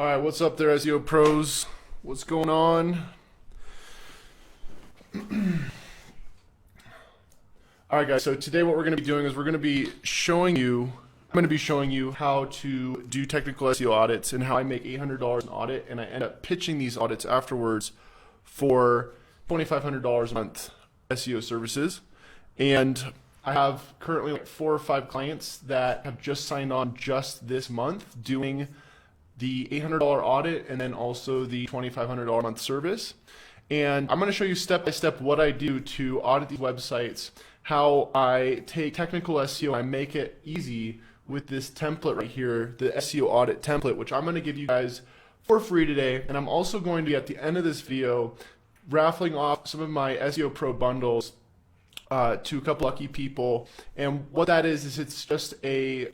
All right, what's up there, SEO pros? What's going on? All right, guys. So today, what we're going to be doing is I'm going to be showing you how to do technical SEO audits and how I make $800 an audit, and I end up pitching these audits afterwards for $2,500 a month SEO services. And I have currently like 4 or 5 clients that have just signed on just this month doing the $800 audit and then also the $2,500 a month service. And I'm going to show you step by step what I do to audit these websites, how I take technical SEO, I make it easy with this template right here, the SEO audit template, which I'm going to give you guys for free today. And I'm also going to be at the end of this video raffling off some of my SEO Pro bundles to a couple lucky people. And what that is it's just a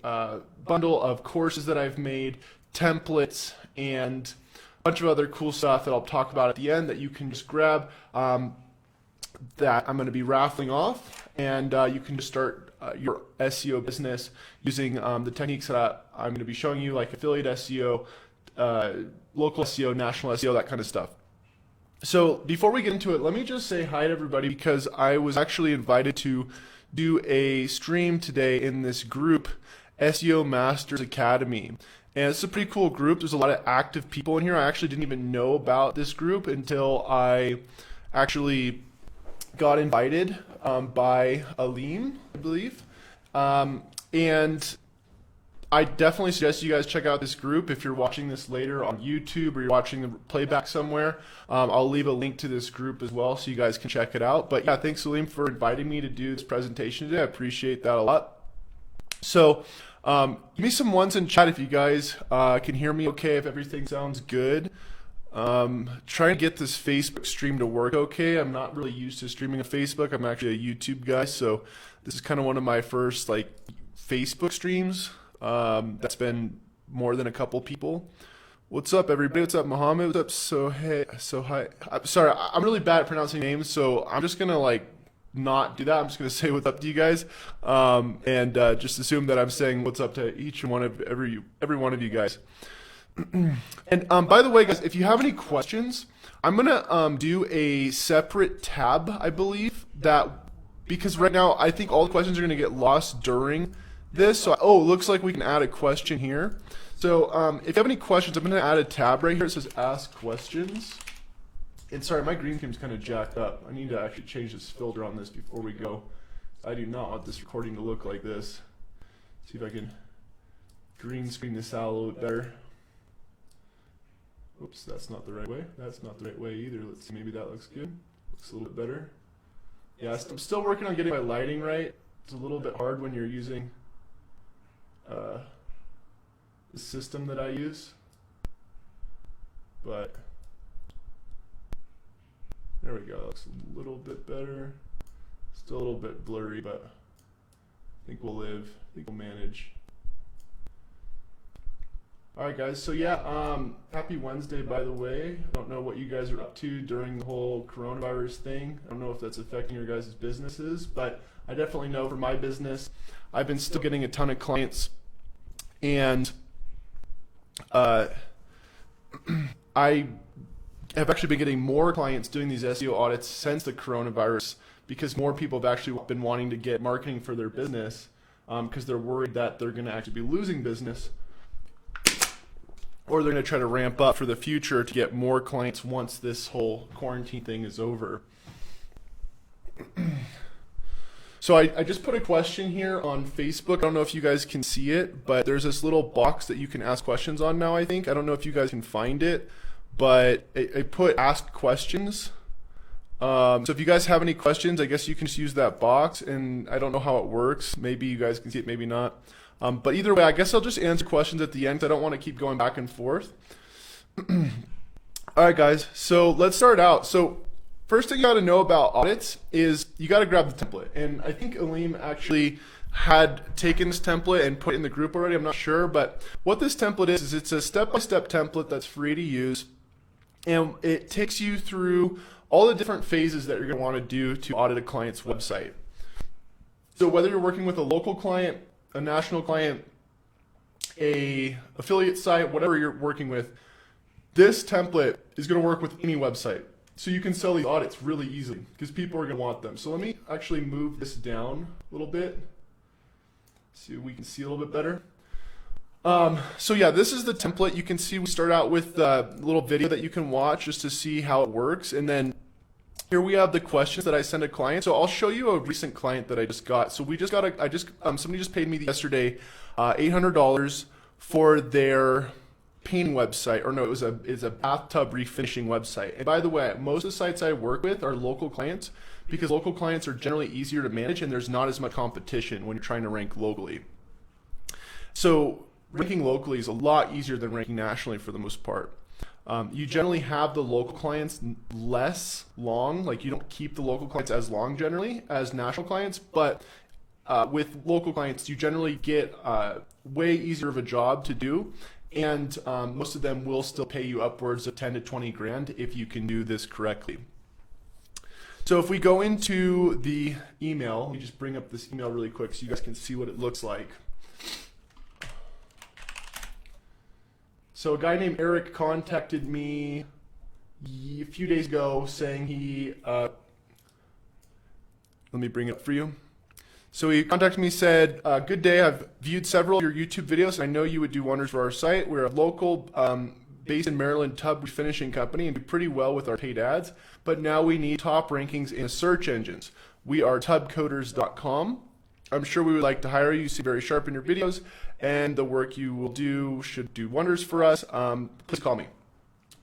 bundle of courses that I've made, templates, and a bunch of other cool stuff that I'll talk about at the end that you can just grab that I'm going to be raffling off, and you can just start your SEO business using the techniques that I'm going to be showing you, like affiliate SEO, local SEO, national SEO, that kind of stuff. So before we get into it, let me just say hi to everybody, because I was actually invited to do a stream today in this group, SEO Masters Academy. And it's a pretty cool group. There's a lot of active people in here. I actually didn't even know about this group until I actually got invited by Alim, I believe. And I definitely suggest you guys check out this group if you're watching this later on YouTube or you're watching the playback somewhere. I'll leave a link to this group as well so you guys can check it out. But yeah, thanks Alim for inviting me to do this presentation today. I appreciate that a lot. So give me some ones in chat if you guys can hear me okay, if everything sounds good. Trying to get this Facebook stream to work okay. I'm not really used to streaming on Facebook. I'm actually a YouTube guy, so this is kind of one of my first like Facebook streams. That's been more than a couple people. What's up, everybody? What's up, Mohammed? What's up? Hi. I'm sorry, I'm really bad at pronouncing names, so I'm just gonna like not do that. I'm just gonna say what's up to you guys, and just assume that I'm saying what's up to each one of every one of you guys. And by the way, guys, if you have any questions, I'm gonna do a separate tab, I believe, because right now I think all the questions are gonna get lost during this. So, it looks like we can add a question here. So if you have any questions, I'm gonna add a tab right here. It says Ask Questions. And sorry, my green screen's kind of jacked up. I need to actually change this filter on this before we go. I do not want this recording to look like this. See if I can green screen this out a little bit better. Oops, that's not the right way. That's not the right way either. Let's see, maybe that looks good. Looks a little bit better. Yeah, I'm still working on getting my lighting right. It's a little bit hard when you're using the system that I use. But there we go. Looks a little bit better. Still a little bit blurry, but I think we'll live. I think we'll manage. All right, guys. So yeah, happy Wednesday, by the way. I don't know what you guys are up to during the whole coronavirus thing. I don't know if that's affecting your guys' businesses, but I definitely know for my business, I've been still getting a ton of clients, and I have actually been getting more clients doing these SEO audits since the coronavirus, because more people have actually been wanting to get marketing for their business because they're worried that they're going to actually be losing business, or they're going to try to ramp up for the future to get more clients once this whole quarantine thing is over. So I just put a question here on Facebook. I don't know if you guys can see it, but there's this little box that you can ask questions on now, I think. I don't know if you guys can find it, but I put Ask Questions. So if you guys have any questions, I guess you can just use that box, and I don't know how it works. Maybe you guys can see it, maybe not. But either way, I guess I'll just answer questions at the end, because I don't want to keep going back and forth. All right, guys, so let's start out. So first thing you got to know about audits is you got to grab the template. And I think Alim actually had taken this template and put it in the group already. I'm not sure. But what this template is it's a step-by-step template that's free to use. And it takes you through all the different phases that you're going to want to do to audit a client's website. So whether you're working with a local client, a national client, a affiliate site, whatever you're working with, This template is going to work with any website. So you can sell these audits really easily because people are going to want them. So let me actually move this down a little bit. See if we can see a little bit better. So yeah, this is the template. You can see we start out with a little video that you can watch just to see how it works. And then here we have the questions that I send a client. So I'll show you a recent client that I just got. So we just got somebody just paid me yesterday $800 for their painting website, or no, it's a bathtub refinishing website. And by the way, most of the sites I work with are local clients because local clients are generally easier to manage and there's not as much competition when you're trying to rank locally. So ranking locally is a lot easier than ranking nationally for the most part. You generally have the local clients less long, like you don't keep the local clients as long generally as national clients, but with local clients, you generally get way easier of a job to do. And most of them will still pay you upwards of 10 to 20 grand if you can do this correctly. So if we go into the email, let me just bring up this email really quick so you guys can see what it looks like. So a guy named Eric contacted me a few days ago saying he, let me bring it up for you. So he contacted me, said, good day, I've viewed several of your YouTube videos and I know you would do wonders for our site. We're a local, based in Maryland tub refinishing company and do pretty well with our paid ads, but now we need top rankings in search engines. We are tubcoders.com. I'm sure we would like to hire you. You seem very sharp in your videos and the work you will do should do wonders for us. Please call me.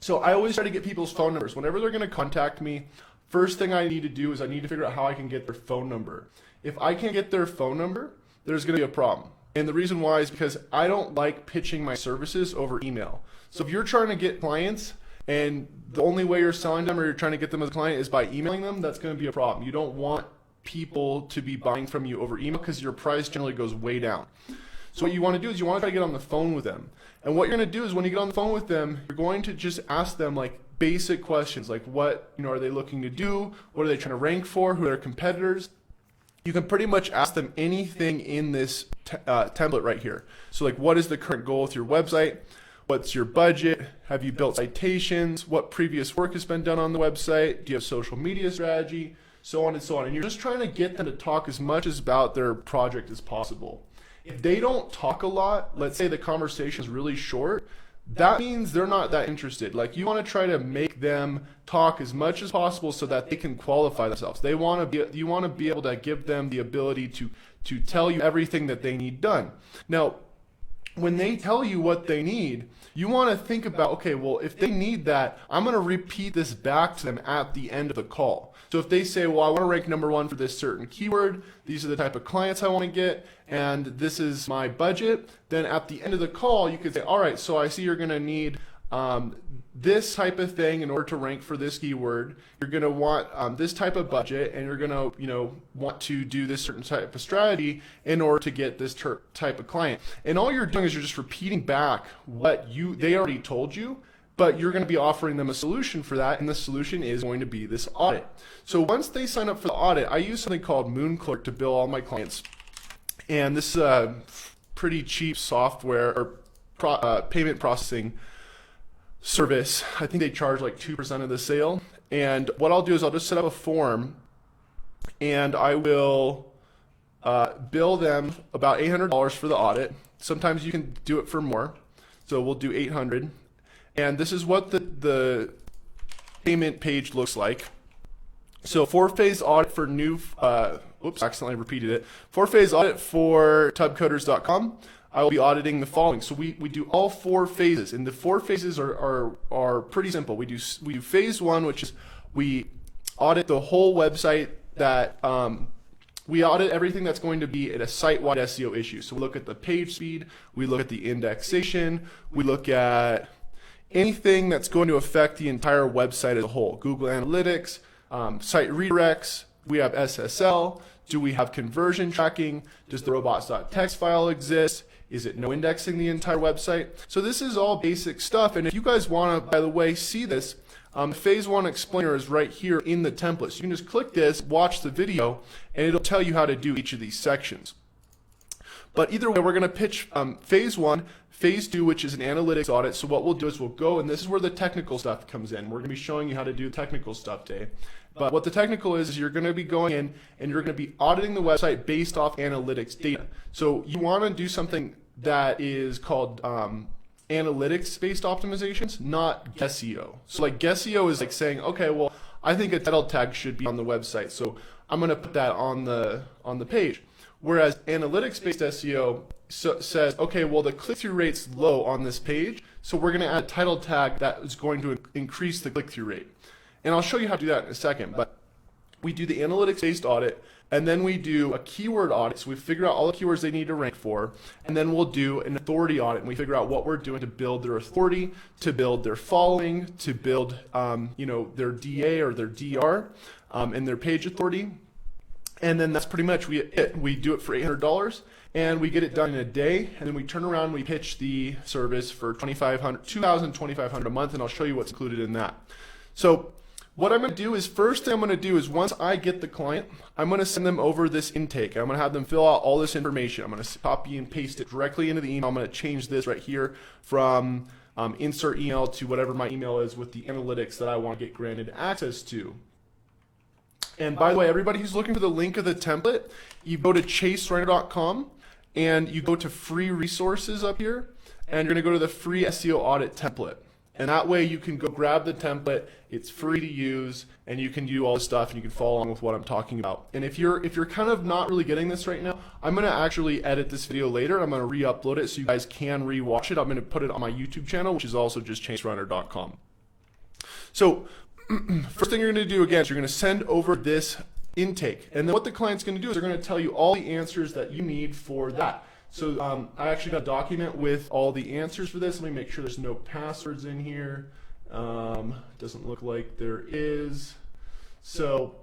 So I always try to get people's phone numbers. Whenever they're going to contact me, first thing I need to do is I need to figure out how I can get their phone number. If I can't get their phone number, there's going to be a problem. And the reason why is because I don't like pitching my services over email. So if you're trying to get clients and the only way you're selling them or you're trying to get them as a client is by emailing them, that's going to be a problem. You don't want people to be buying from you over email because your price generally goes way down. So what you want to do is you want to try to get on the phone with them. And what you're going to do is when you get on the phone with them, you're going to just ask them like basic questions like what are they looking to do? What are they trying to rank for? Who are their competitors? You can pretty much ask them anything in this template right here. So like, what is the current goal with your website? What's your budget? Have you built citations? What previous work has been done on the website? Do you have social media strategy? So on and so on. And you're just trying to get them to talk as much about their project as possible. If they don't talk a lot, let's say the conversation is really short, that means they're not that interested. Like you want to try to make them talk as much as possible so that they can qualify themselves. You want to be able to give them the ability to tell you everything that they need done. Now, when they tell you what they need, you want to think about, okay, well, if they need that, I'm going to repeat this back to them at the end of the call. So if they say, well, I want to rank #1 for this certain keyword, these are the type of clients I want to get, and this is my budget, then at the end of the call, you could say, all right, so I see you're going to need this type of thing in order to rank for this keyword. You're going to want this type of budget, and you're going to want to do this certain type of strategy in order to get this type of client. And all you're doing is you're just repeating back what they already told you, but you're going to be offering them a solution for that, and the solution is going to be this audit. So once they sign up for the audit, I use something called MoonClerk to bill all my clients. And this is a pretty cheap software or payment processing service. I think they charge like 2% of the sale. And what I'll do is I'll just set up a form and I will bill them about $800 for the audit. Sometimes you can do it for more. So we'll do $800. And this is what the payment page looks like. So 4-phase audit for new, accidentally repeated it. 4-phase audit for tubcoders.com. I will be auditing the following. So we do all 4 phases, and the 4 phases are pretty simple. We do phase 1, which is we audit the whole website that we audit everything that's going to be at a site-wide SEO issue. So we look at the page speed, we look at the indexation, we look at anything that's going to affect the entire website as a whole. Google Analytics, site redirects, we have SSL, do we have conversion tracking, does the robots.txt file exist, is it no indexing the entire website? So this is all basic stuff, and if you guys want to, by the way, see this, phase 1 explainer is right here in the template. So you can just click this, watch the video, and it'll tell you how to do each of these sections. But either way, we're going to pitch phase 1, phase 2, which is an analytics audit. So what we'll do is we'll go, and this is where the technical stuff comes in. We're going to be showing you how to do technical stuff today. But what the technical is you're going to be going in and you're going to be auditing the website based off analytics data. So you want to do something that is called analytics-based optimizations, not SEO. So like SEO is like saying, okay, well, I think a title tag should be on the website, so I'm going to put that on the page. Whereas analytics-based SEO says, okay, well, the click-through rate's low on this page, so we're going to add a title tag that is going to increase the click-through rate. And I'll show you how to do that in a second, but we do the analytics-based audit, and then we do a keyword audit. So we figure out all the keywords they need to rank for, and then we'll do an authority audit, and we figure out what we're doing to build their authority, to build their following, to build their DA or their DR, and their page authority. And then that's pretty much it. We do it for $800, and we get it done in a day, and then we turn around and we pitch the service for $2,500 a month, and I'll show you what's included in that. So what I'm going to do is, first thing I'm going to do is once I get the client, I'm going to send them over this intake. I'm going to have them fill out all this information. I'm going to copy and paste it directly into the email. I'm going to change this right here from insert email to whatever my email is with the analytics that I want to get granted access to. And by the way, everybody who's looking for the link of the template, you go to chasereiner.com and you go to free resources up here, and you're going to go to the free SEO audit template. And that way you can go grab the template, it's free to use, and you can do all this stuff and you can follow along with what I'm talking about. And if you're kind of not really getting this right now, I'm going to actually edit this video later. I'm going to re-upload it so you guys can re-watch it. I'm going to put it on my YouTube channel, which is also just chasereiner.com. So first thing you're going to do again is you're going to send over this intake. And then what the client's going to do is they're going to tell you all the answers that you need for that. So I actually got a document with all the answers for this. Let me make sure there's no passwords in here. Doesn't look like there is. So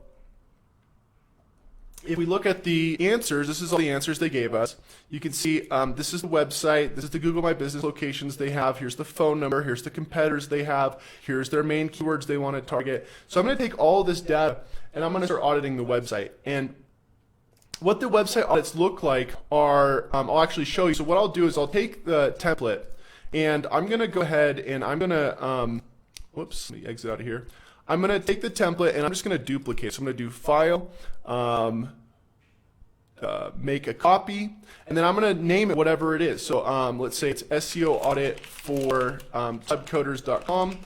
if we look at the answers, this is all the answers they gave us. You can see this is the website, this is the Google My Business locations they have, here's the phone number, here's the competitors they have, here's their main keywords they want to target. So I'm going to take all this data and I'm going to start auditing the website. And what the website audits look like are, I'll actually show you. So what I'll do is I'll take the template and I'm going to go ahead and I'm going to, whoops, let me exit out of here. I'm going to take the template and I'm just going to duplicate. So I'm going to do File, make a copy, and then I'm going to name it whatever it is. So let's say it's SEO audit for subcoders.com.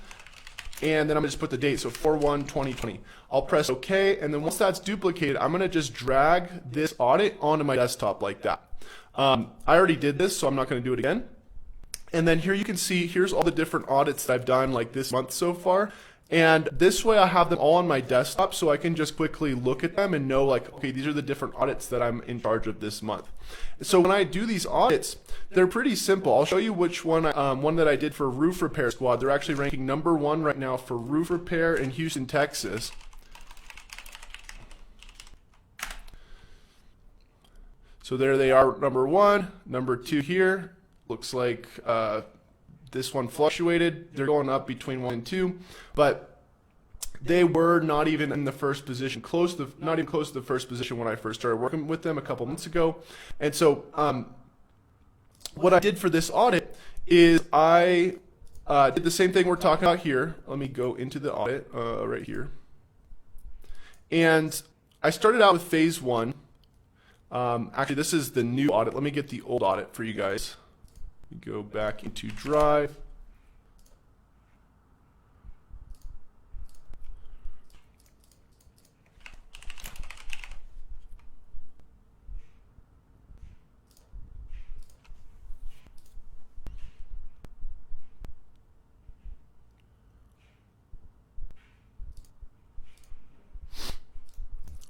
And then I'm going to just put the date, so 4/1/2020. I'll press OK, and then once that's duplicated, I'm going to just drag this audit onto my desktop like that. I already did this, so I'm not going to do it again. And then here you can see, here's all the different audits that I've done like this month so far. And this way I have them all on my desktop so I can just quickly look at them and know like, okay, these are the different audits that I'm in charge of this month. So when I do these audits, they're pretty simple. I'll show you which one, one that I did for Roof Repair Squad. They're actually ranking #1 right now for roof repair in Houston, Texas. So there they are, #1, #2 here. Looks like this one fluctuated. They're going up between 1 and 2, but they were not even in the first position, not even close to the first position when I first started working with them a couple months ago. And so what I did for this audit is I did the same thing we're talking about here. Let me go into the audit right here. And I started out with phase 1. Actually, this is the new audit. Let me get the old audit for you guys. Go back into Drive.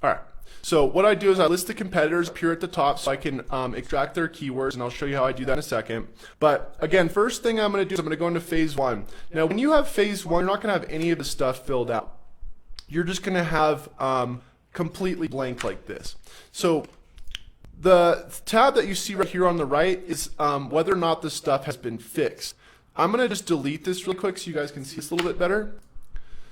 All right. So what I do is I list the competitors up here at the top so I can extract their keywords, and I'll show you how I do that in a second. But again, first thing I'm going to do is I'm going to go into phase 1. Now when you have phase 1, you're not going to have any of the stuff filled out. You're just going to have completely blank like this. So the tab that you see right here on the right is whether or not the stuff has been fixed. I'm going to just delete this real quick so you guys can see this a little bit better.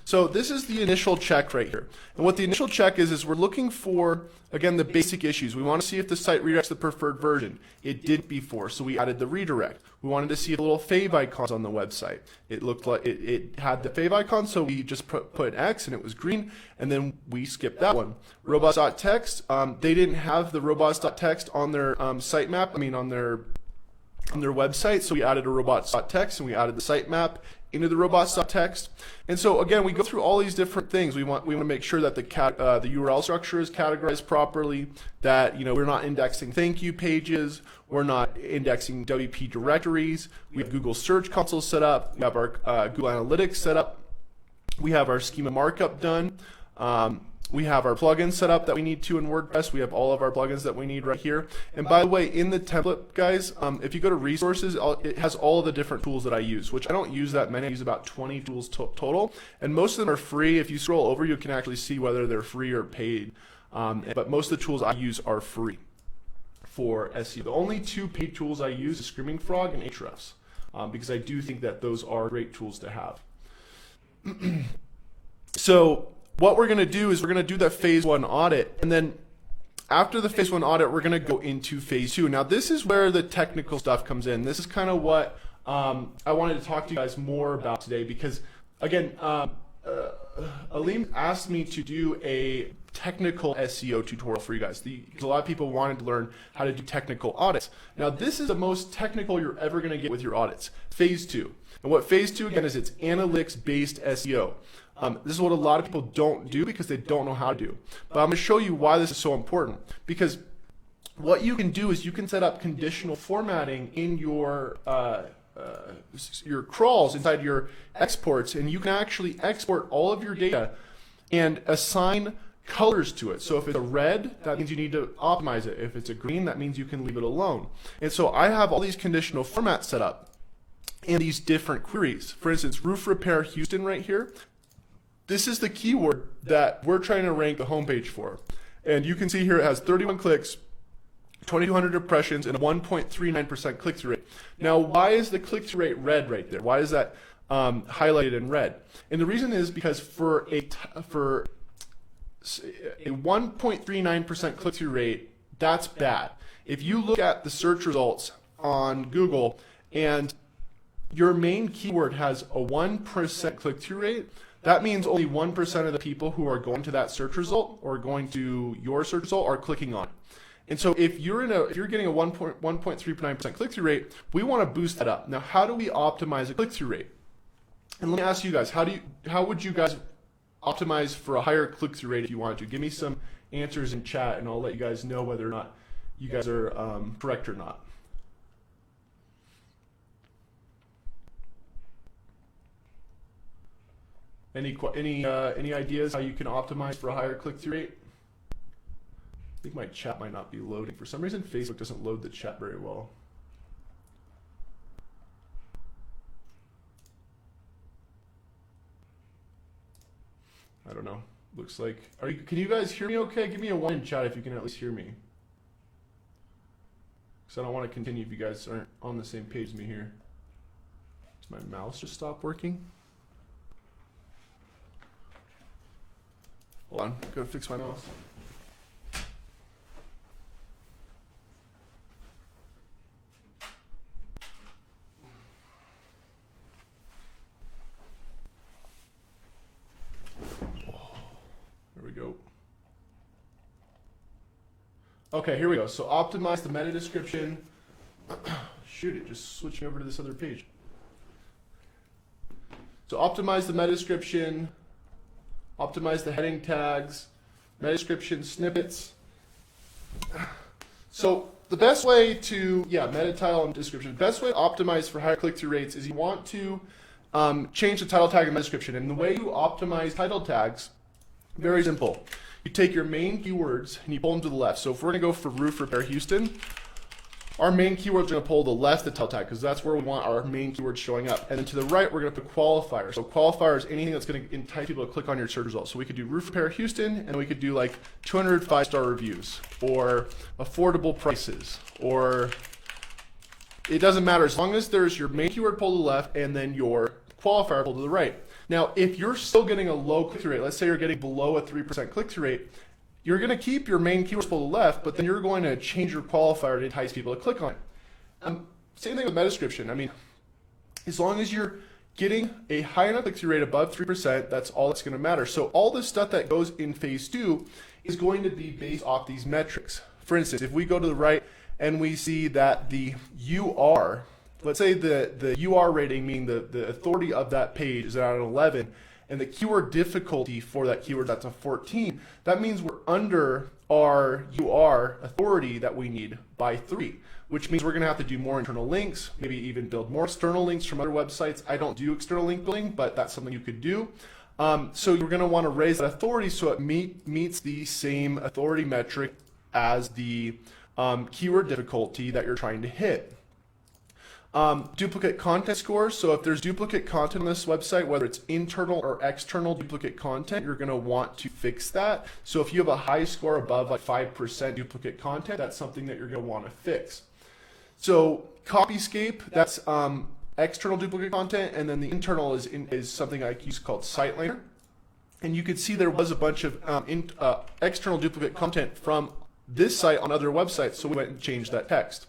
So this is the initial check right here. And what the initial check is we're looking for, again, the basic issues. We want to see if the site redirects the preferred version. It did before, so we added the redirect. We wanted to see the little fave icons on the website. It looked like it had the fave icon, so we just put an X and it was green, and then we skipped that one. Robots.txt, they didn't have the robots.txt on their sitemap, on their website, so we added a robots.txt and we added the sitemap into the robots.txt. And so again, we go through all these different things. We want to make sure that the URL structure is categorized properly, that we're not indexing thank you pages, we're not indexing WP directories, we have Google Search Console set up, we have our Google Analytics set up, we have our schema markup done, we have our plugins set up that we need to in WordPress. We have all of our plugins that we need right here. And by the way, in the template, guys, if you go to resources, it has all of the different tools that I use, which I don't use that many. I use about 20 tools total, and most of them are free. If you scroll over, you can actually see whether they're free or paid. But most of the tools I use are free for SEO. The only two paid tools I use is Screaming Frog and Ahrefs, because I do think that those are great tools to have. So what we're going to do is we're going to do that phase 1 audit, and then after the phase 1 audit, we're going to go into phase 2. Now this is where the technical stuff comes in. This is kind of what I wanted to talk to you guys more about today, because again, Aleem asked me to do a technical SEO tutorial for you guys. Because a lot of people wanted to learn how to do technical audits. Now this is the most technical you're ever going to get with your audits, phase 2. And what phase 2 again is, it's analytics based SEO. This is what a lot of people don't do because they don't know how to do. But I'm going to show you why this is so important. Because what you can do is you can set up conditional formatting in your crawls inside your exports, and you can actually export all of your data and assign colors to it. So if it's a red, that means you need to optimize it. If it's a green, that means you can leave it alone. And so I have all these conditional formats set up in these different queries. For instance, roof repair Houston right here. This is the keyword that we're trying to rank the homepage for. And you can see here it has 31 clicks, 2,200 impressions, and a 1.39% click-through rate. Now, why is the click-through rate red right there? Why is that highlighted in red? And the reason is because for a 1.39% click-through rate, that's bad. If you look at the search results on Google and your main keyword has a 1% click-through rate, that means only 1% of the people who are going to that search result or going to your search result are clicking on it. And so if you're getting a 1.39% click-through rate, we want to boost that up. Now, how do we optimize a click-through rate? And let me ask you guys, how would you guys optimize for a higher click-through rate if you wanted to? Give me some answers in chat, and I'll let you guys know whether or not you guys are correct or not. Any ideas how you can optimize for a higher click-through rate? I think my chat might not be loading. For some reason, Facebook doesn't load the chat very well. I don't know. Looks like. Can you guys hear me okay? Give me a 1 in chat if you can at least hear me. Because I don't want to continue if you guys aren't on the same page as me here. Does my mouse just stop working? Hold on, gotta fix my mouse. There we go. Okay, here we go. So optimize the meta description. Shoot, it just switched me over to this other page. So optimize the meta description. Optimize the heading tags, meta description snippets. So the best way to, meta title and description. The best way to optimize for higher click-through rates is you want to change the title tag and meta description. And the way you optimize title tags, very simple. You take your main keywords and you pull them to the left. So if we're going to go for roof repair Houston, our main keywords are going to pull to the left the title tag because that's where we want our main keywords showing up. And then to the right, we're going to put qualifiers. So qualifier is anything that's going to entice people to click on your search results. So we could do roof repair Houston, and we could do like 200 5-star reviews, or affordable prices, or it doesn't matter as long as there's your main keyword pulled to the left and then your qualifier pulled to the right. Now, if you're still getting a low click-through rate, let's say you're getting below a 3% click-through rate, you're going to keep your main keywords to the left, but then you're going to change your qualifier to entice people to click on it. Same thing with meta description. I mean, as long as you're getting a high enough click-through rate above 3%, that's all that's going to matter. So all the stuff that goes in phase 2 is going to be based off these metrics. For instance, if we go to the right and we see that the UR, let's say the UR rating, meaning the authority of that page, is at an 11, and the keyword difficulty for that keyword, that's a 14, that means we're under our UR authority that we need by 3, which means we're going to have to do more internal links, maybe even build more external links from other websites. I don't do external link building, but that's something you could do. So you're going to want to raise that authority so it meets the same authority metric as the keyword difficulty that you're trying to hit. Duplicate content scores. So if there's duplicate content on this website, whether it's internal or external duplicate content, you're going to want to fix that. So if you have a high score above like 5% duplicate content, that's something that you're going to want to fix. So copyscape, that's external duplicate content, and then the internal is something I use called SiteLiner. And you could see there was a bunch of external duplicate content from this site on other websites, so we went and changed that text.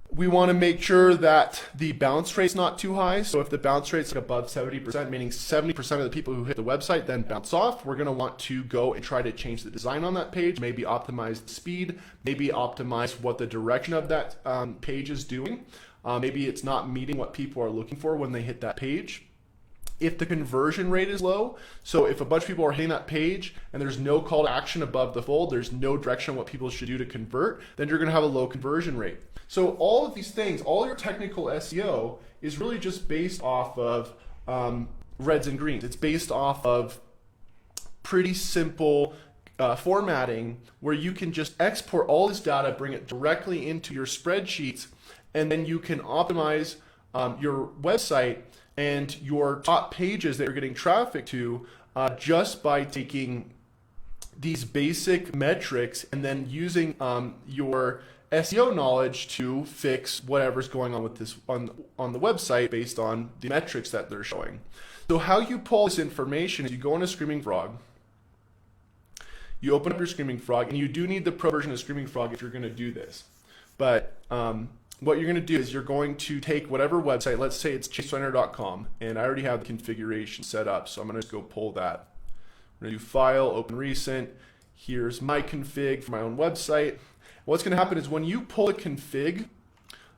We want to make sure that the bounce rate's not too high. So if the bounce rate's like above 70%, meaning 70% of the people who hit the website then bounce off, we're going to want to go and try to change the design on that page, maybe optimize the speed, maybe optimize what the direction of that page is doing. Maybe it's not meeting what people are looking for when they hit that page. If the conversion rate is low, so if a bunch of people are hitting that page and there's no call to action above the fold, there's no direction on what people should do to convert, then you're going to have a low conversion rate. So all of these things, all your technical SEO is really just based off of reds and greens. It's based off of pretty simple formatting where you can just export all this data, bring it directly into your spreadsheets, and then you can optimize your website and your top pages that you're getting traffic to just by taking these basic metrics and then using your SEO knowledge to fix whatever's going on with this on the website based on the metrics that they're showing. So how you pull this information is you go into Screaming Frog, you open up your Screaming Frog, and you do need the pro version of Screaming Frog if you're going to do this. But what you're going to do is you're going to take whatever website, let's say it's chasereiner.com, and I already have the configuration set up, so I'm going to go pull that. I'm going to do File, Open Recent. Here's my config for my own website. What's going to happen is when you pull a config,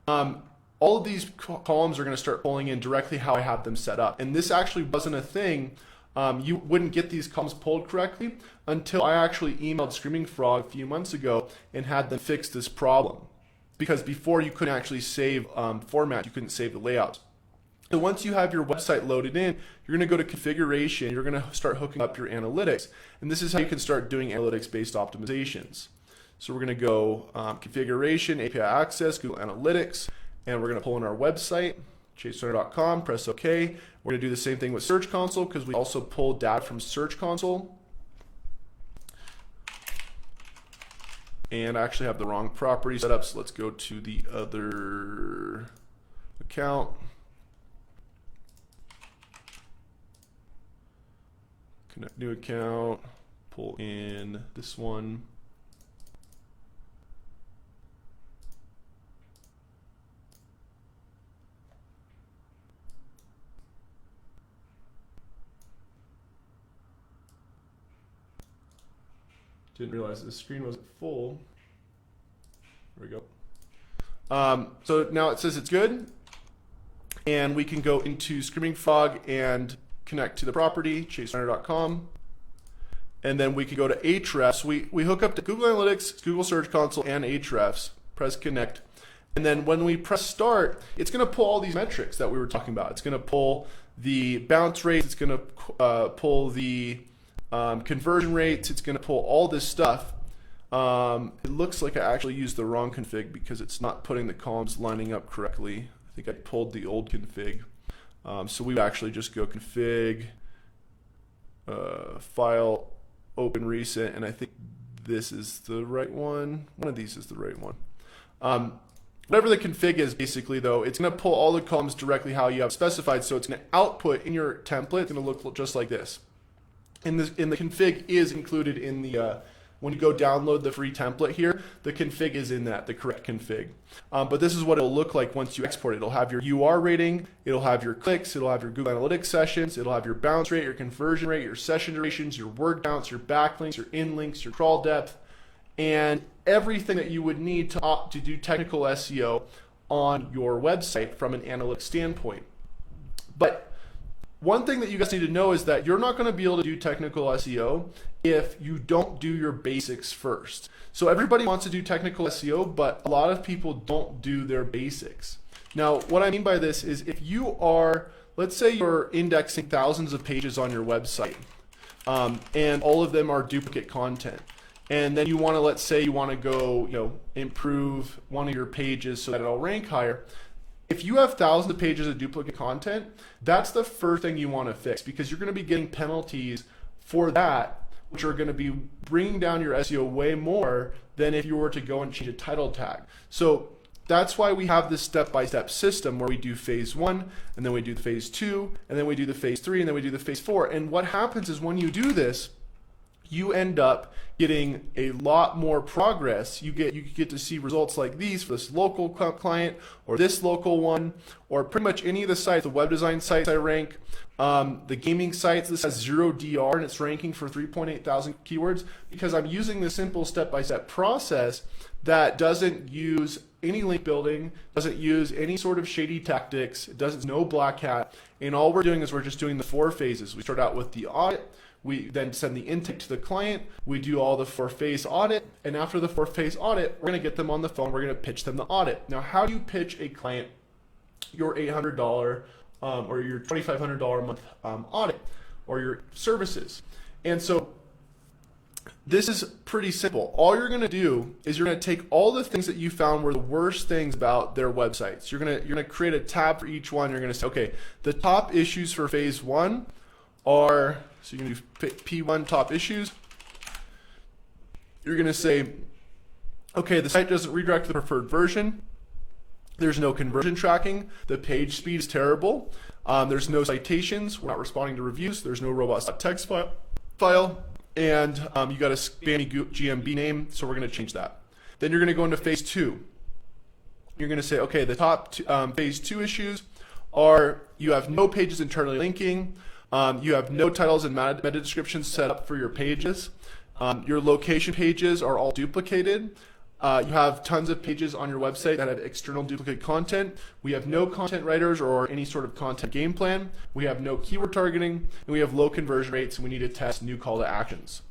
all of these columns are going to start pulling in directly how I have them set up. And this actually wasn't a thing. You wouldn't get these columns pulled correctly until I actually emailed Screaming Frog a few months ago and had them fix this problem. Because before you couldn't actually save format, you couldn't save the layouts. So once you have your website loaded in, you're going to go to configuration, you're going to start hooking up your analytics. And this is how you can start doing analytics-based optimizations. So we're going to go configuration, API access, Google Analytics, and we're going to pull in our website, chasereiner.com, press OK. We're going to do the same thing with Search Console because we also pull data from Search Console. And I actually have the wrong property set up, so let's go to the other account. Connect new account, pull in this one. Didn't realize the screen wasn't full. There we go. So now it says it's good. And we can go into Screaming Frog and connect to the property, chasereiner.com. And then we can go to Ahrefs. We hook up to Google Analytics, Google Search Console, and Ahrefs. Press connect. And then when we press start, it's going to pull all these metrics that we were talking about. It's going to pull the bounce rates. It's going to pull the conversion rates. It's going to pull all this stuff. It looks like I actually used the wrong config because it's not putting the columns lining up correctly. I think I pulled the old config. So we actually just go config, file, open recent, and I think this is the right one. One of these is the right one. Whatever the config is, basically, though, it's going to pull all the columns directly how you have specified. So it's going to output in your template. It's going to look just like this. And the config is included in the when you go download the free template here, the config is in that, the correct config. But this is what it'll look like once you export it. It'll have your UR rating, it'll have your clicks, it'll have your Google Analytics sessions, it'll have your bounce rate, your conversion rate, your session durations, your word counts, your backlinks, your inlinks, your crawl depth, and everything that you would need to do technical SEO on your website from an analytics standpoint. But one thing that you guys need to know is that you're not going to be able to do technical SEO if you don't do your basics first. So everybody wants to do technical SEO, but a lot of people don't do their basics. Now, what I mean by this is if you are, let's say you're indexing thousands of pages on your website, and all of them are duplicate content. And then you want to, let's say you want to go, improve one of your pages so that it'll rank higher. If you have thousands of pages of duplicate content, that's the first thing you want to fix, because you're going to be getting penalties for that, which are going to be bringing down your SEO way more than if you were to go and change a title tag. So that's why we have this step-by-step system where we do phase 1, and then we do the phase 2, and then we do the phase 3, and then we do the phase 4. And what happens is when you do this, you end up getting a lot more progress. You get to see results like these for this local client or this local one, or pretty much any of the sites, the web design sites I rank, the gaming sites. This has 0 DR and it's ranking for 3.8 thousand keywords because I'm using this simple step-by-step process that doesn't use any link building, doesn't use any sort of shady tactics, it doesn't no black hat, and all we're doing is we're just doing the 4 phases. We start out with the audit. We then send the intake to the client. We do all the 4-phase audit. And after the 4-phase audit, we're going to get them on the phone. We're going to pitch them the audit. Now, how do you pitch a client your $800 or your $2,500 a month audit or your services? And so this is pretty simple. All you're going to do is you're going to take all the things that you found were the worst things about their websites. You're going to create a tab for each one. You're going to say, okay, the top issues for phase 1 are, so you're going to do P1 top issues. You're going to say, okay, the site doesn't redirect to the preferred version. There's no conversion tracking. The page speed is terrible. There's no citations. We're not responding to reviews. There's no robots.txt file. And you got a spammy GMB name, so we're going to change that. Then you're going to go into phase 2. You're going to say, okay, the top phase 2 issues are you have no pages internally linking. You have no titles and meta descriptions set up for your pages. Your location pages are all duplicated. You have tons of pages on your website that have external duplicate content. We have no content writers or any sort of content game plan. We have no keyword targeting, and we have low conversion rates, and we need to test new call to actions.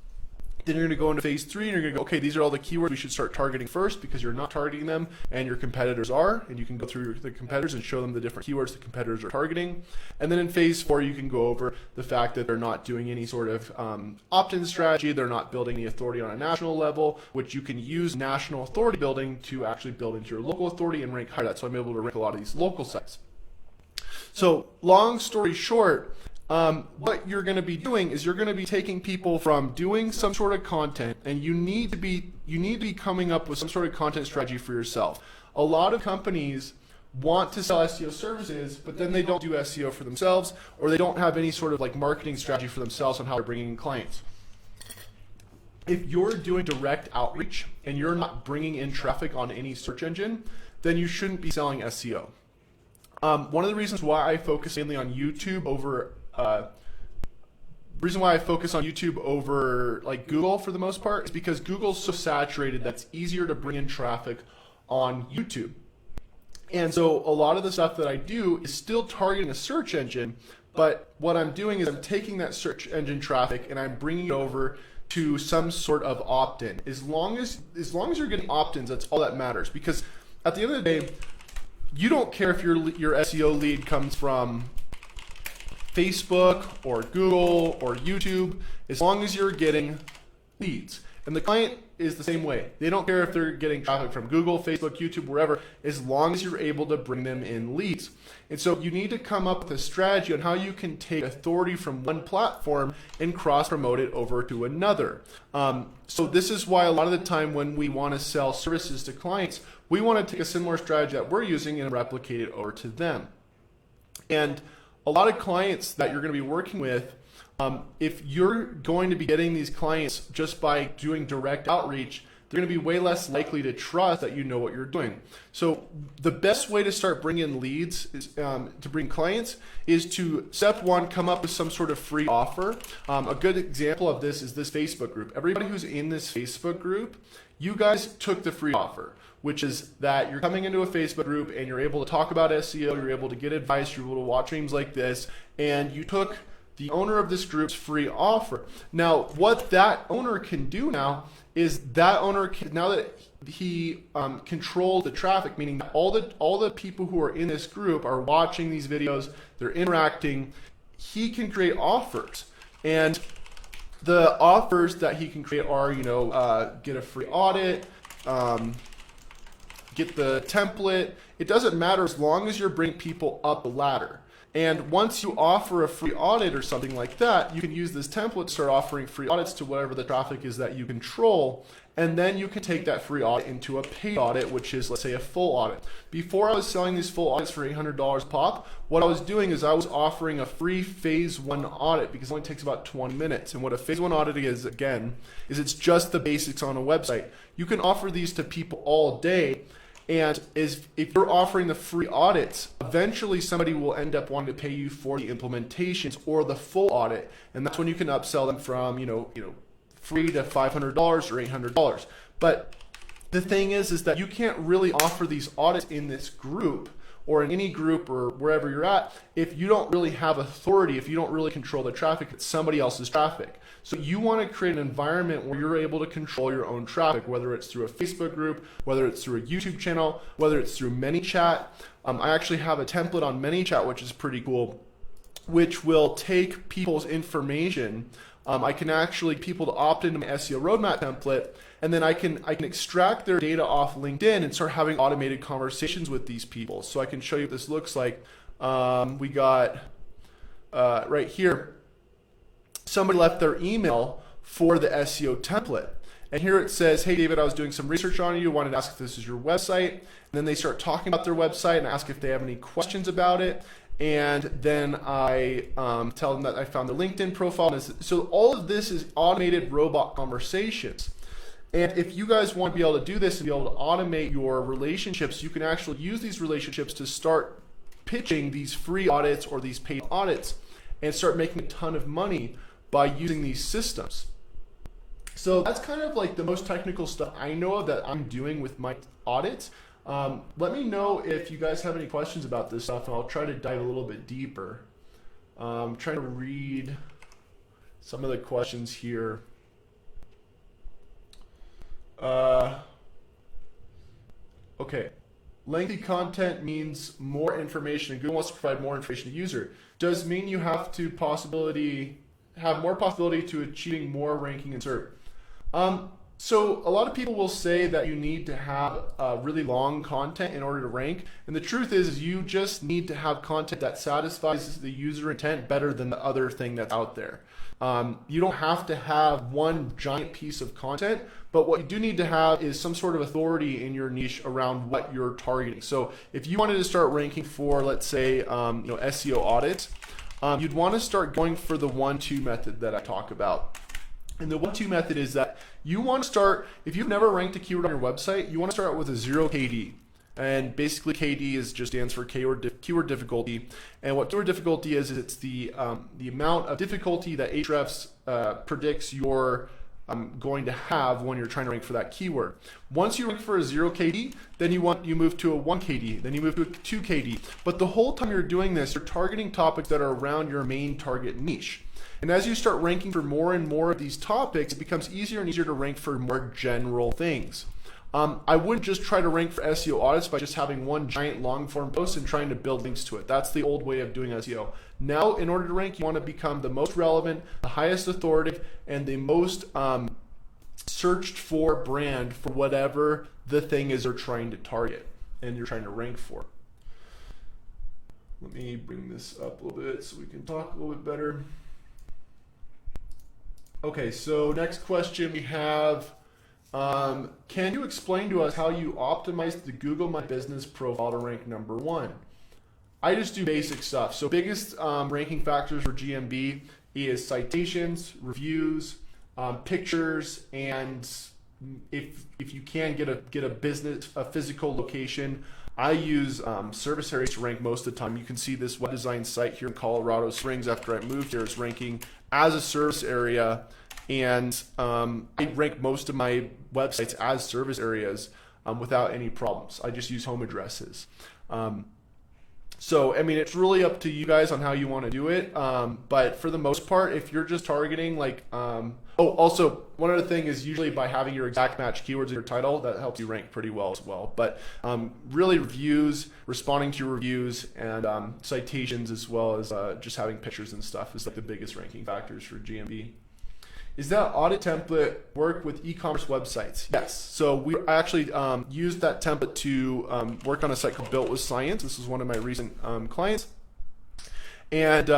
Then you're going to go into phase 3, and you're going to go, okay, these are all the keywords we should start targeting first because you're not targeting them and your competitors are, and you can go through the competitors and show them the different keywords the competitors are targeting. And then in phase 4, you can go over the fact that they're not doing any sort of opt-in strategy, they're not building the authority on a national level, which you can use national authority building to actually build into your local authority and rank higher. That's why I'm able to rank a lot of these local sites. So long story short, what you're going to be doing is you're going to be taking people from doing some sort of content, and you need to be coming up with some sort of content strategy for yourself. A lot of companies want to sell SEO services, but then they don't do SEO for themselves, or they don't have any sort of like marketing strategy for themselves on how they're bringing in clients. If you're doing direct outreach and you're not bringing in traffic on any search engine, then you shouldn't be selling SEO. One of the reasons why I focus mainly on YouTube over like Google for the most part is because Google's so saturated that it's easier to bring in traffic on YouTube. And so a lot of the stuff that I do is still targeting a search engine, but what I'm doing is I'm taking that search engine traffic and I'm bringing it over to some sort of opt-in. As long as you're getting opt-ins, that's all that matters, because at the end of the day, you don't care if your SEO lead comes from Facebook or Google or YouTube, as long as you're getting leads. And the client is the same way. They don't care if they're getting traffic from Google, Facebook, YouTube, wherever, as long as you're able to bring them in leads. And so you need to come up with a strategy on how you can take authority from one platform and cross promote it over to another. So this is why a lot of the time when we want to sell services to clients, we want to take a similar strategy that we're using and replicate it over to them. And a lot of clients that you're going to be working with, if you're going to be getting these clients just by doing direct outreach, they're going to be way less likely to trust that you know what you're doing. So the best way to start bringing leads is, to bring clients is to, step one, come up with some sort of free offer. A good example of this is this Facebook group. Everybody who's in this Facebook group, you guys took the free offer, which is that you're coming into a Facebook group and you're able to talk about SEO, you're able to get advice, you're able to watch streams like this, and you took the owner of this group's free offer. Now, what that owner can do now is that owner can, now that he controls the traffic, meaning that all the people who are in this group are watching these videos, they're interacting, he can create offers. And the offers that he can create are, get a free audit, get the template. It doesn't matter as long as you're bringing people up the ladder. And once you offer a free audit or something like that, you can use this template to start offering free audits to whatever the traffic is that you control. And then you can take that free audit into a paid audit, which is, let's say, a full audit. Before I was selling these full audits for $800 pop, what I was doing is I was offering a free phase 1 audit because it only takes about 20 minutes. And what a phase 1 audit is, again, is it's just the basics on a website. You can offer these to people all day. And if you're offering the free audits, eventually somebody will end up wanting to pay you for the implementations or the full audit, and that's when you can upsell them from free to $500 or $800. But the thing is that you can't really offer these audits in this group or in any group or wherever you're at if you don't really have authority, if you don't really control the traffic. It's somebody else's traffic. So you want to create an environment where you're able to control your own traffic, whether it's through a Facebook group, whether it's through a YouTube channel, whether it's through ManyChat. I actually have a template on ManyChat, which is pretty cool, which will take people's information. I can actually people to opt into my SEO roadmap template, and then I can extract their data off LinkedIn and start having automated conversations with these people. So I can show you what this looks like. We got right here, somebody left their email for the SEO template. And here it says, hey David, I was doing some research on you, wanted to ask if this is your website. And then they start talking about their website and ask if they have any questions about it. And then I tell them that I found the LinkedIn profile. So all of this is automated robot conversations. And if you guys want to be able to do this and be able to automate your relationships, you can actually use these relationships to start pitching these free audits or these paid audits and start making a ton of money by using these systems. So that's kind of like the most technical stuff I know of that I'm doing with my audits. Let me know if you guys have any questions about this stuff, and I'll try to dive a little bit deeper. I'm trying to read some of the questions here. Okay. Lengthy content means more information, and Google wants to provide more information to user. Does mean you have to have more possibility to achieving more ranking in SERP. So a lot of people will say that you need to have really long content in order to rank. And the truth is you just need to have content that satisfies the user intent better than the other thing that's out there. You don't have to have one giant piece of content, but what you do need to have is some sort of authority in your niche around what you're targeting. So if you wanted to start ranking for, let's say, SEO audits, you'd want to start going for the 1-2 method that I talk about. And the 1-2 method is that you want to start, if you've never ranked a keyword on your website, you want to start with a 0 KD. And basically KD just stands for keyword difficulty. And what keyword difficulty is it's the amount of difficulty that Ahrefs predicts you're going to have when you're trying to rank for that keyword. Once you rank for a 0 KD, then you move to a 1 KD, then you move to a 2 KD. But the whole time you're doing this, you're targeting topics that are around your main target niche. And as you start ranking for more and more of these topics, it becomes easier and easier to rank for more general things. I wouldn't just try to rank for SEO audits by just having one giant long form post and trying to build links to it. That's the old way of doing SEO. Now, in order to rank, you want to become the most relevant, the highest authoritative, and the most searched for brand for whatever the thing is they're trying to target and you're trying to rank for. Let me bring this up a little bit so we can talk a little bit better. Okay, so next question we have, can you explain to us how you optimize the Google My Business profile to rank #1? I just do basic stuff. So biggest ranking factors for GMB is citations, reviews, pictures, and if you can get a physical location. I use service areas to rank most of the time. You can see this web design site here in Colorado Springs after I moved here is ranking as a service area, and I rank most of my websites as service areas without any problems. I just use home addresses. So, I mean, it's really up to you guys on how you want to do it. But for the most part, if you're just targeting like, also one other thing is usually by having your exact match keywords in your title, that helps you rank pretty well as well. But really reviews, responding to your reviews, and citations, as well as just having pictures and stuff is like the biggest ranking factors for GMB. Is that audit template work with e-commerce websites? Yes. So we actually used that template to work on a site called Built with Science. This is one of my recent clients. And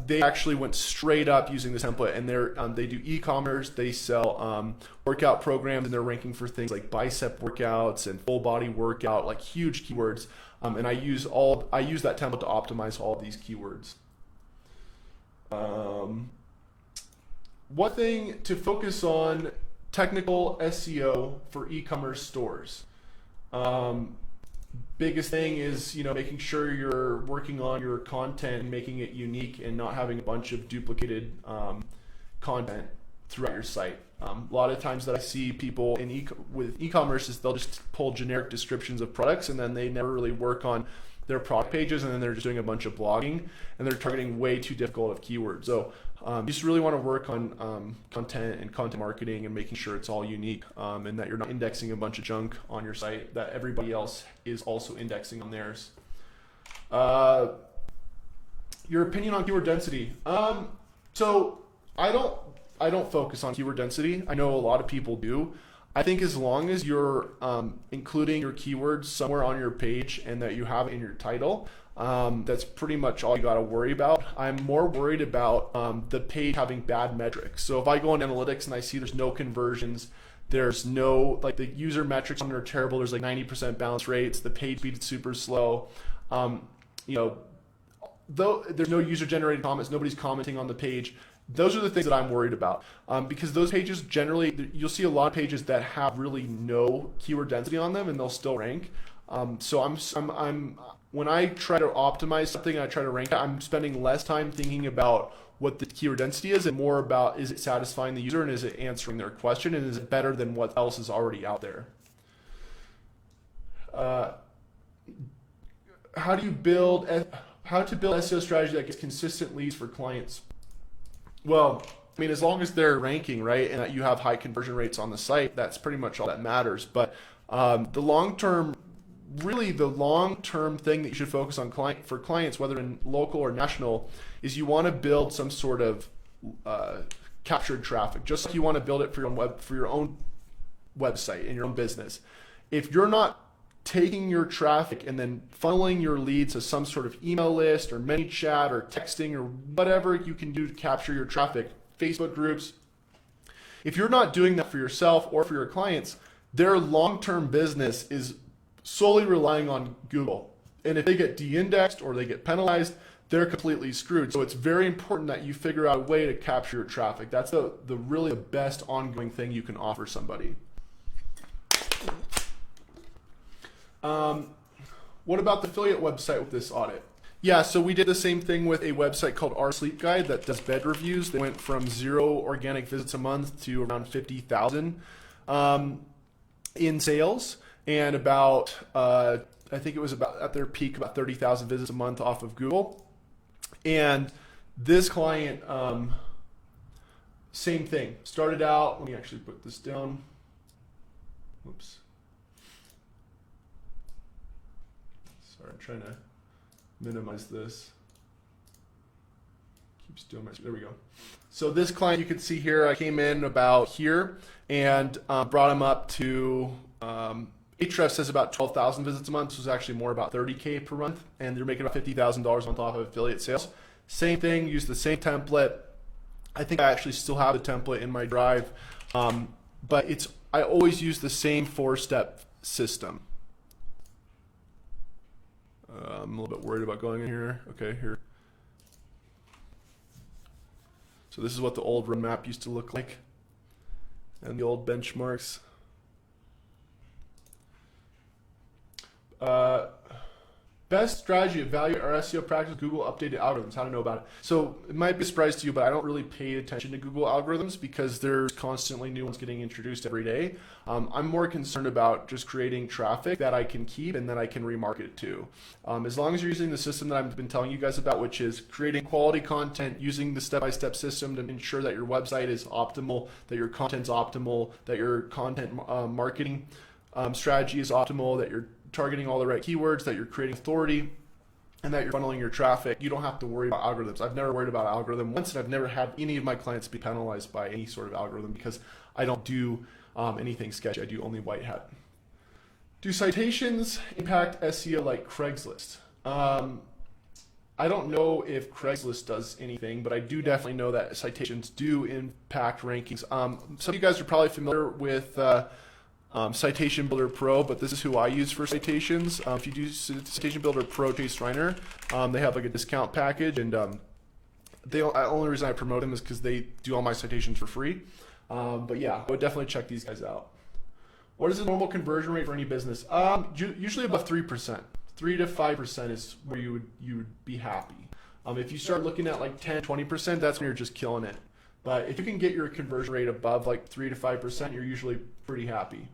they actually went straight up using this template, and they do e-commerce. They sell workout programs, and they're ranking for things like bicep workouts and full body workout, like huge keywords. And I use that template to optimize all of these keywords. What thing to focus on technical SEO for e-commerce stores? Biggest thing is, making sure you're working on your content and making it unique and not having a bunch of duplicated content throughout your site. A lot of times that I see people with e-commerce is they'll just pull generic descriptions of products, and then they never really work on their product pages, and then they're just doing a bunch of blogging, and they're targeting way too difficult of keywords. So you just really want to work on content and content marketing and making sure it's all unique, and that you're not indexing a bunch of junk on your site that everybody else is also indexing on theirs. Your opinion on keyword density. So I don't focus on keyword density. I know a lot of people do. I think as long as you're including your keywords somewhere on your page and that you have it in your title, that's pretty much all you got to worry about. I'm more worried about the page having bad metrics. So if I go on analytics and I see there's no conversions, there's no, like, the user metrics on there are terrible, there's like 90% bounce rates, the page speed is super slow, though there's no user generated comments, nobody's commenting on the page. Those are the things that I'm worried about, because those pages generally, you'll see a lot of pages that have really no keyword density on them and they'll still rank. So I'm when I try to optimize something, I try to rank it, I'm spending less time thinking about what the keyword density is and more about, is it satisfying the user and is it answering their question and is it better than what else is already out there? How to build SEO strategy that gets consistent leads for clients? Well, I mean, as long as they're ranking, right, and that you have high conversion rates on the site, that's pretty much all that matters. But the long-term thing that you should focus on for clients, whether in local or national, is you want to build some sort of captured traffic, just like you want to build it for your own website and your own business. If you're not taking your traffic and then funneling your leads to some sort of email list or ManyChat or texting or whatever you can do to capture your traffic, Facebook groups, if you're not doing that for yourself or for your clients, their long-term business is solely relying on Google. And if they get de-indexed or they get penalized, they're completely screwed. So it's very important that you figure out a way to capture your traffic. That's the really the best ongoing thing you can offer somebody. What about the affiliate website with this audit? Yeah, so we did the same thing with a website called Our Sleep Guide that does bed reviews. They went from 0 organic visits a month to around 50,000 in sales, and about, I think it was about at their peak, about 30,000 visits a month off of Google. And this client, same thing. Started out, let me actually put this down. Whoops. Sorry, I'm trying to minimize this. Keep There we go. So this client, you can see here, I came in about here and brought him up to, Ahrefs says about 12,000 visits a month. This was actually more about 30K per month, and they're making about $50,000 a month off of affiliate sales. Same thing, use the same template. I think I actually still have the template in my drive, but I always use the same 4-step system. I'm a little bit worried about going in here. Okay, here. So this is what the old roadmap used to look like, and the old benchmarks. Best strategy, evaluate our SEO practice, Google updated algorithms, how to know about it. So it might be a surprise to you, but I don't really pay attention to Google algorithms because there's constantly new ones getting introduced every day. I'm more concerned about just creating traffic that I can keep and that I can remarket to. As long as you're using the system that I've been telling you guys about, which is creating quality content, using the step-by-step system to ensure that your website is optimal, that your content's optimal, that your content marketing strategy is optimal, that you're targeting all the right keywords, that you're creating authority, and that you're funneling your traffic, you don't have to worry about algorithms. I've never worried about algorithm once, and I've never had any of my clients be penalized by any sort of algorithm because I don't do anything sketchy. I do only white hat. Do citations impact SEO like Craigslist? I don't know if Craigslist does anything, but I do definitely know that citations do impact rankings. Some of you guys are probably familiar with Citation Builder Pro, but this is who I use for citations. If you do Citation Builder Pro, Chase Reiner, they have like a discount package, and the only reason I promote them is because they do all my citations for free. But yeah, I would definitely check these guys out. What is the normal conversion rate for any business? Usually above 3%. 3 to 5% is where you would be happy. If you start looking at like 10, 20%, that's when you're just killing it. But if you can get your conversion rate above like 3 to 5%, you're usually pretty happy.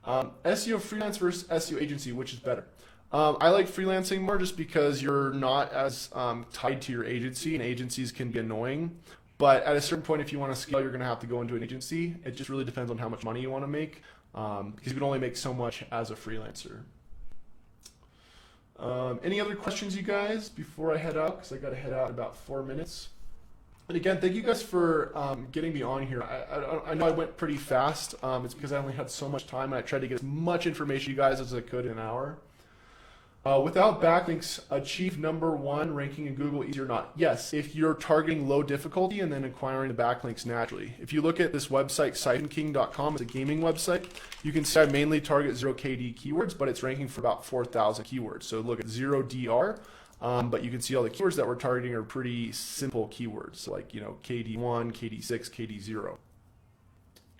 SEO freelance versus SEO agency, which is better? I like freelancing more just because you're not as tied to your agency, and agencies can be annoying. But at a certain point, if you want to scale, you're going to have to go into an agency. It just really depends on how much money you want to make, because you can only make so much as a freelancer. Any other questions, you guys, before I head out? Because I got to head out in about 4 minutes. And again, thank you guys for getting me on here. I know I went pretty fast. It's because I only had so much time, and I tried to get as much information to you guys as I could in an hour. Without backlinks, achieve #1 ranking in Google, easier or not? Yes, if you're targeting low difficulty and then acquiring the backlinks naturally. If you look at this website, siphonking.com, it's a gaming website, you can see I mainly target 0KD keywords, but it's ranking for about 4,000 keywords. So look at 0DR. But you can see all the keywords that we're targeting are pretty simple keywords, so like KD1, KD6, KD0,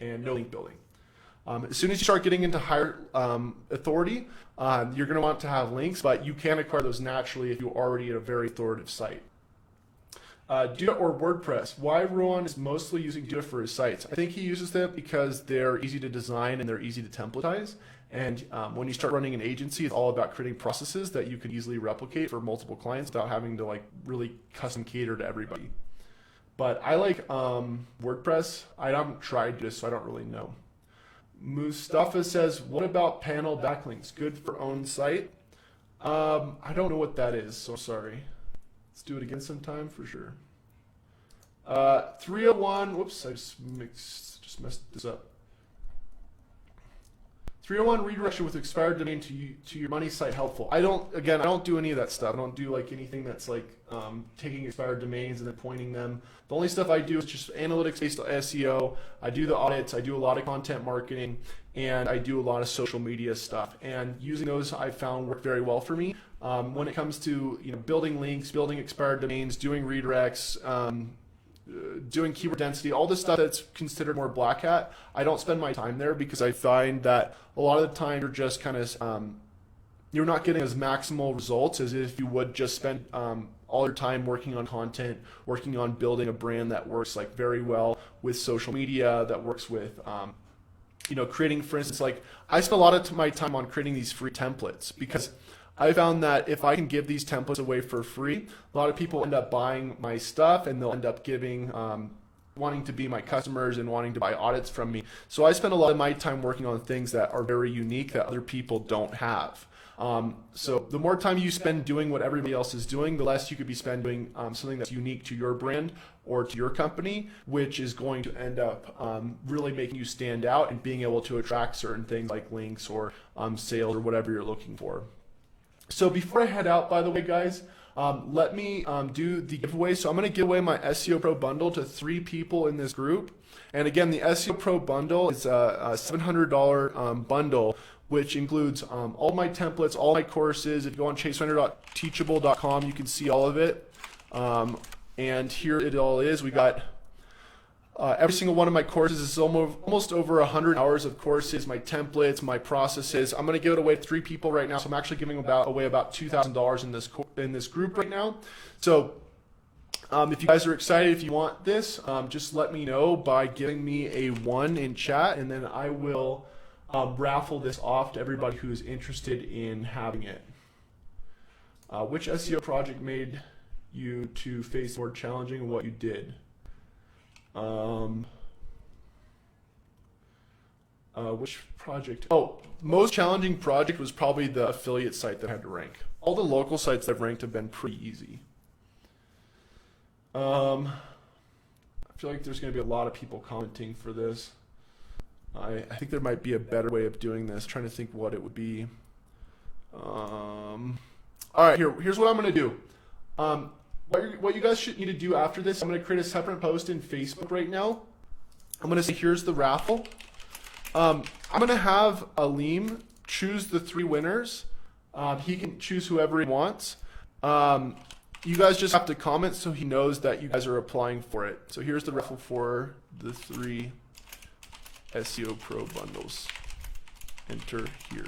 and no link building. As soon as you start getting into higher authority, you're going to want to have links, but you can acquire those naturally if you're already at a very authoritative site. Duda or WordPress? Why Rowan is mostly using Duda for his sites? I think he uses them because they're easy to design and they're easy to templatize. And when you start running an agency, it's all about creating processes that you can easily replicate for multiple clients without having to like really custom cater to everybody. But I like WordPress. I haven't tried this, so I don't really know. Mustafa says, what about panel backlinks? Good for own site? I don't know what that is, so sorry. Let's do it again sometime for sure. 301, whoops, I just messed this up. 301 redirection with expired domain to your money site helpful. I don't do any of that stuff. I don't do like anything that's like taking expired domains and then pointing them. The only stuff I do is just analytics-based SEO. I do the audits. I do a lot of content marketing, and I do a lot of social media stuff. And using those, I found work very well for me. When it comes to building links, building expired domains, doing redirects, doing keyword density, all this stuff that's considered more black hat, I don't spend my time there because I find that a lot of the time you're just kind of you're not getting as maximal results as if you would just spend all your time working on content, working on building a brand that works like very well with social media, that works with creating, for instance, like I spend a lot of my time on creating these free templates because I found that if I can give these templates away for free, a lot of people end up buying my stuff and they'll end up giving wanting to be my customers and wanting to buy audits from me. So I spend a lot of my time working on things that are very unique that other people don't have. So the more time you spend doing what everybody else is doing, the less you could be spent doing something that's unique to your brand or to your company, which is going to end up really making you stand out and being able to attract certain things like links or sales or whatever you're looking for. So before I head out, by the way, guys, let me do the giveaway. So I'm going to give away my SEO Pro bundle to 3 people in this group. And again, the SEO Pro bundle is a $700 bundle, which includes all my templates, all my courses. If you go on chasereiner.teachable.com, you can see all of it. And here it all is. We got every single one of my courses is almost over 100 hours of courses, my templates, my processes. I'm going to give it away to 3 people right now. So I'm actually giving away about $2,000 in this group right now. So if you guys are excited, if you want this, just let me know by giving me a 1 in chat, and then I will raffle this off to everybody who is interested in having it. Which SEO project made you to face more challenging and what you did? Which project? Oh, most challenging project was probably the affiliate site that I had to rank. All the local sites that I've ranked have been pretty easy. I feel like there's going to be a lot of people commenting for this. I think there might be a better way of doing this. Trying to think what it would be. All right, here's what I'm going to do. What you guys should need to do after this, I'm going to create a separate post in Facebook right now. I'm going to say, here's the raffle. I'm going to have Aleem choose the 3 winners. He can choose whoever he wants. You guys just have to comment so he knows that you guys are applying for it. So here's the raffle for the 3 SEO Pro bundles. Enter here.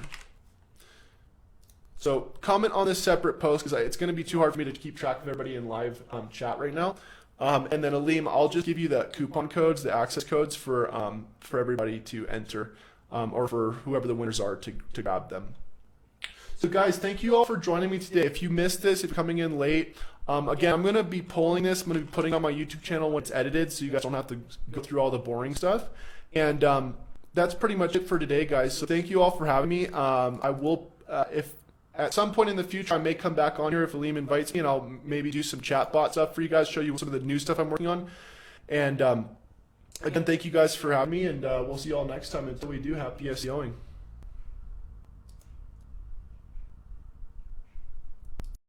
So comment on this separate post because it's going to be too hard for me to keep track of everybody in live chat right now. And then Aleem, I'll just give you the coupon codes, the access codes for everybody to enter, or for whoever the winners are to grab them. So guys, thank you all for joining me today. If you missed this, if you're coming in late, again, I'm going to be pulling this. I'm going to be putting it on my YouTube channel when it's edited, so you guys don't have to go through all the boring stuff. And that's pretty much it for today, guys. So thank you all for having me. I will, if at some point in the future, I may come back on here if Aleem invites me, and I'll maybe do some chatbot stuff for you guys, show you some of the new stuff I'm working on. And again, thank you guys for having me, and we'll see you all next time until we do happy SEOing.